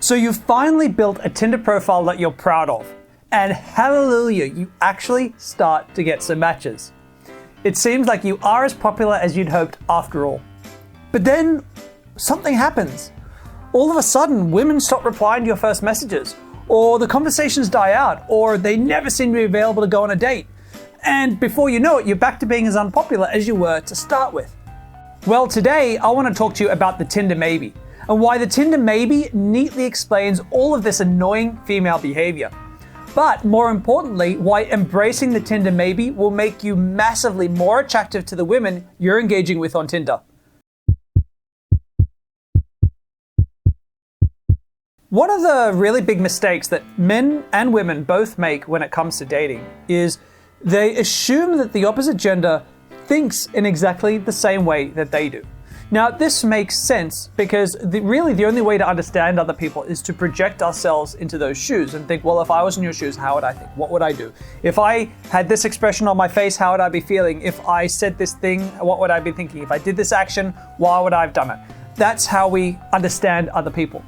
So you've finally built a Tinder profile that you're proud of. And hallelujah, you actually start to get some matches. It seems like you are as popular as you'd hoped after all. But then something happens. All of a sudden, women stop replying to your first messages, or the conversations die out, or they never seem to be available to go on a date. And before you know it, you're back to being as unpopular as you were to start with. Well, today I want to talk to you about the Tinder Maybe, and why the Tinder Maybe neatly explains all of this annoying female behavior. But more importantly, why embracing the Tinder Maybe will make you massively more attractive to the women you're engaging with on Tinder. One of the really big mistakes that men and women both make when it comes to dating is they assume that the opposite gender thinks in exactly the same way that they do. Now, this makes sense because really the only way to understand other people is to project ourselves into those shoes and think, well, if I was in your shoes, how would I think? What would I do? If I had this expression on my face, how would I be feeling? If I said this thing, what would I be thinking? If I did this action, why would I have done it? That's how we understand other people.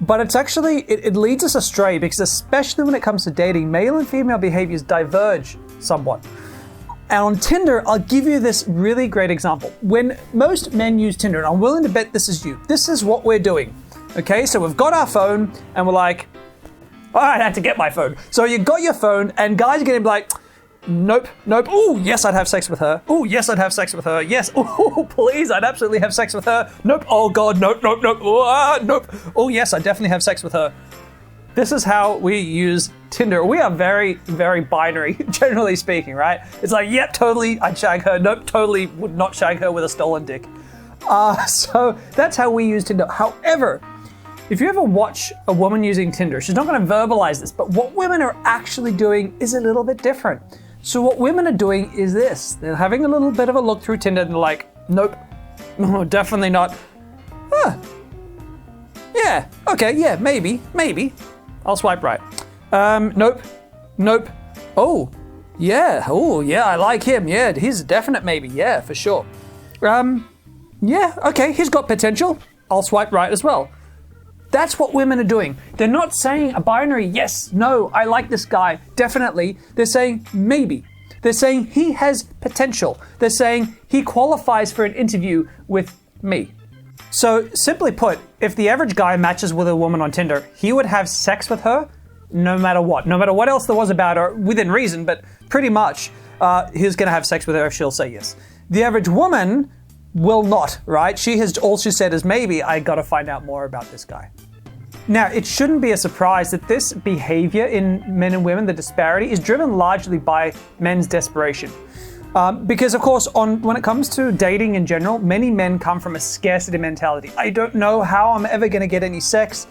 But it's actually, it leads us astray because especially when it comes to dating, male and female behaviors diverge somewhat. And on Tinder, I'll give you this really great example. When most men use Tinder, and I'm willing to bet this is you, this is what we're doing. Okay, so we've got our phone and we're like, all right, I had to get my phone. So you got your phone and guys are going to be like, nope. Oh, yes, I'd have sex with her. Oh, yes, I'd have sex with her. Yes. Oh, please, I'd absolutely have sex with her. Nope. Oh, God, nope. Oh, nope. Oh, yes, I'd definitely have sex with her. This is how we use Tinder. We are very, very binary, generally speaking, right? It's like, yep, totally, I'd shag her. Nope, totally would not shag her with a stolen dick. So that's how we use Tinder. However, if you ever watch a woman using Tinder, she's not going to verbalize this, but what women are actually doing is a little bit different. So what women are doing is this. They're having a little bit of a look through Tinder and they're like, nope, no, definitely not. Yeah, okay, yeah, maybe. I'll swipe right. Nope. Oh, yeah, I like him. Yeah, he's a definite maybe. Yeah, for sure. Yeah, okay, he's got potential. I'll swipe right as well. That's what women are doing. They're not saying a binary, yes, no, I like this guy, definitely. They're saying maybe. They're saying he has potential. They're saying he qualifies for an interview with me. So simply put, if the average guy matches with a woman on Tinder, he would have sex with her no matter what. No matter what else there was about her, within reason, but pretty much he's going to have sex with her if she'll say yes. The average woman will not, right? All she said is maybe, I got to find out more about this guy. Now, it shouldn't be a surprise that this behavior in men and women, the disparity, is driven largely by men's desperation. Because, of course, when it comes to dating in general, many men come from a scarcity mentality. I don't know how I'm ever going to get any sex.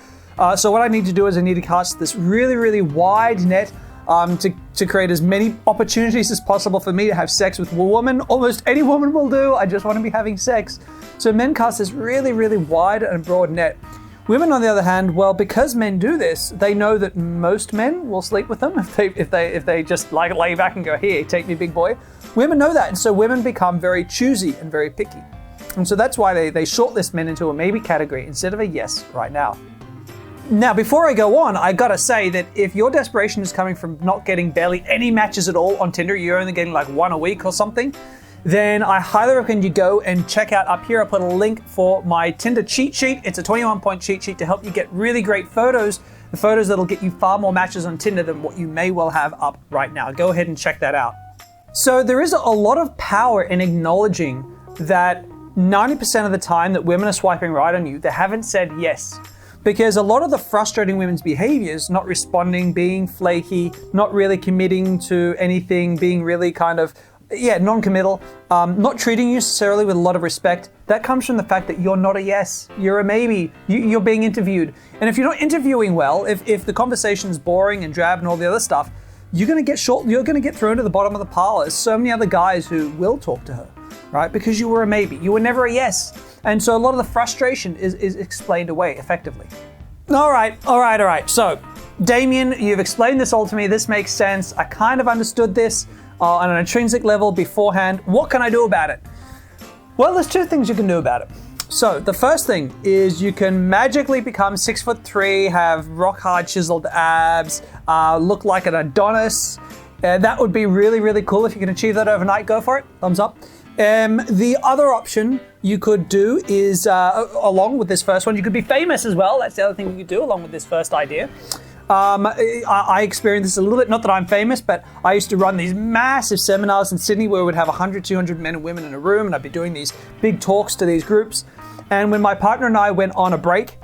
So what I need to do is I need to cast this really, really wide net to create as many opportunities as possible for me to have sex with a woman. Almost any woman will do. I just want to be having sex. So men cast this really, really wide and broad net. Women, on the other hand, well, because men do this, they know that most men will sleep with them if they just like lay back and go, here, take me, big boy. Women know that, and so women become very choosy and very picky. And so that's why they shortlist men into a maybe category instead of a yes right now. Now, before I go on, I gotta say that if your desperation is coming from not getting barely any matches at all on Tinder, you're only getting like one a week or something, then I highly recommend you go and check out up here. I put a link for my Tinder cheat sheet. It's a 21-point cheat sheet to help you get really great photos, the photos that'll get you far more matches on Tinder than what you may well have up right now. Go ahead and check that out. So there is a lot of power in acknowledging that 90% of the time that women are swiping right on you, they haven't said yes. Because a lot of the frustrating women's behaviors, not responding, being flaky, not really committing to anything, being really kind of, non-committal, not treating you necessarily with a lot of respect, that comes from the fact that you're not a yes, you're a maybe, you're being interviewed. And if you're not interviewing well, if the conversation's boring and drab and all the other stuff, you're gonna get thrown to the bottom of the pile. There's so many other guys who will talk to her, right? Because you were a maybe, you were never a yes. And so a lot of the frustration is explained away effectively. All right. So, Damien, you've explained this all to me. This makes sense. I kind of understood this on an intrinsic level beforehand. What can I do about it? Well, there's two things you can do about it. So the first thing is you can magically become 6'3", have rock hard chiseled abs, look like an Adonis. That would be really, really cool. If you can achieve that overnight, go for it. Thumbs up. The other option you could do is, along with this first one, you could be famous as well. That's the other thing you could do along with this first idea. I experienced this a little bit, not that I'm famous, but I used to run these massive seminars in Sydney where we'd have 100, 200 men and women in a room, and I'd be doing these big talks to these groups. And when my partner and I went on a break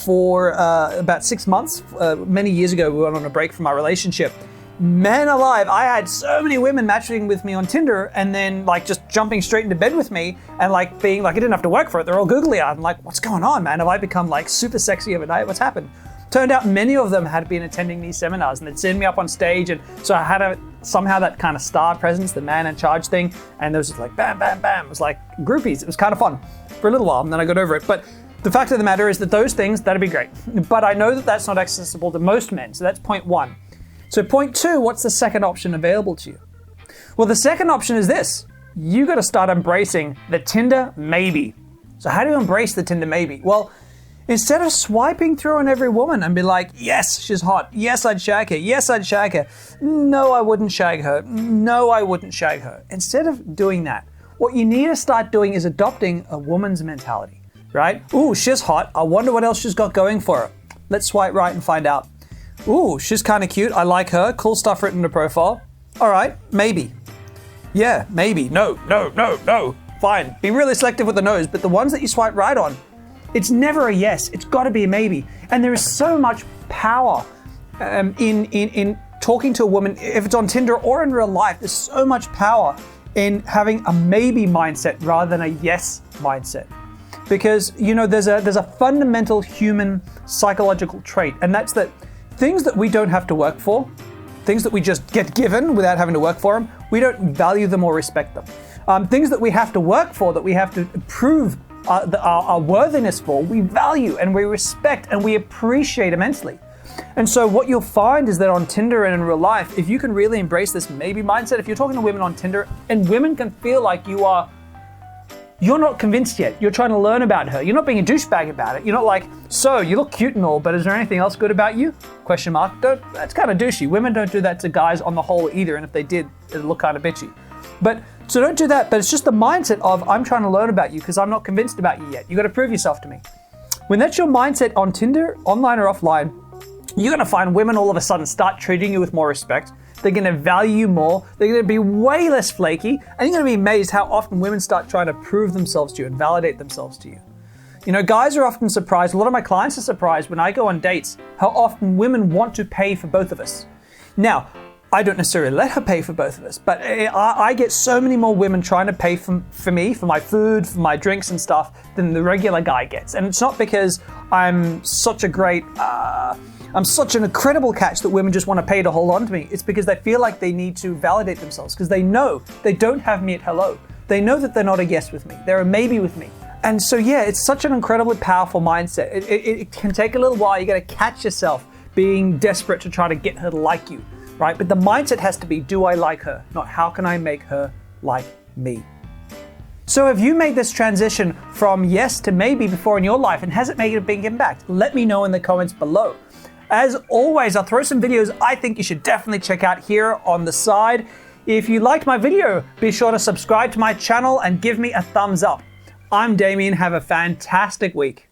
for about 6 months, many years ago, we went on a break from our relationship. Man alive, I had so many women matching with me on Tinder and then like just jumping straight into bed with me and like being like, I didn't have to work for it. They're all googly eyed. I'm like, what's going on, man? Have I become like super sexy overnight? What's happened? Turned out many of them had been attending these seminars and they'd send me up on stage. And so I had somehow that kind of star presence, the man in charge thing. And there was just like, bam, bam, bam. It was like groupies. It was kind of fun for a little while and then I got over it. But the fact of the matter is that those things, that'd be great. But I know that that's not accessible to most men. So that's point one. So point two, what's the second option available to you? Well, the second option is this. You got to start embracing the Tinder Maybe. So how do you embrace the Tinder Maybe? Well, instead of swiping through on every woman and be like, yes, she's hot. Yes, I'd shag her. Yes, I'd shag her. No, I wouldn't shag her. No, I wouldn't shag her. Instead of doing that, what you need to start doing is adopting a woman's mentality, right? Ooh, she's hot. I wonder what else she's got going for her. Let's swipe right and find out. Ooh, she's kind of cute. I like her. Cool stuff written in the profile. All right, maybe. Yeah, maybe. No, no, no, no. Fine. Be really selective with the no's, but the ones that you swipe right on, it's never a yes. It's got to be a maybe. And there is so much power in talking to a woman, if it's on Tinder or in real life, there's so much power in having a maybe mindset rather than a yes mindset. Because, you know, there's a fundamental human psychological trait, and that's that things that we don't have to work for, things that we just get given without having to work for them, we don't value them or respect them. Things that we have to work for, that we have to prove our worthiness for, we value and we respect and we appreciate immensely. And so what you'll find is that on Tinder and in real life, if you can really embrace this maybe mindset, if you're talking to women on Tinder and women can feel like you're not convinced yet. You're trying to learn about her. You're not being a douchebag about it. You're not like, so you look cute and all, but is there anything else good about you? Question mark. That's kind of douchey. Women don't do that to guys on the whole either. And if they did, it'd look kind of bitchy. So don't do that. But it's just the mindset of I'm trying to learn about you because I'm not convinced about you yet. You got to prove yourself to me. When that's your mindset on Tinder, online or offline, you're going to find women all of a sudden start treating you with more respect. They're going to value you more. They're going to be way less flaky. And you're going to be amazed how often women start trying to prove themselves to you and validate themselves to you. You know, guys are often surprised. A lot of my clients are surprised when I go on dates, how often women want to pay for both of us. Now, I don't necessarily let her pay for both of us, but I get so many more women trying to pay for me, for my food, for my drinks and stuff, than the regular guy gets. And it's not because I'm such a great... I'm such an incredible catch that women just want to pay to hold on to me. It's because they feel like they need to validate themselves because they know they don't have me at hello. They know that they're not a yes with me. They're a maybe with me. And so, yeah, it's such an incredibly powerful mindset. It can take a little while. You got to catch yourself being desperate to try to get her to like you, right? But the mindset has to be, do I like her? Not how can I make her like me? So have you made this transition from yes to maybe before in your life, and has it made a big impact? Let me know in the comments below. As always, I'll throw some videos I think you should definitely check out here on the side. If you liked my video, be sure to subscribe to my channel and give me a thumbs up. I'm Damien. Have a fantastic week.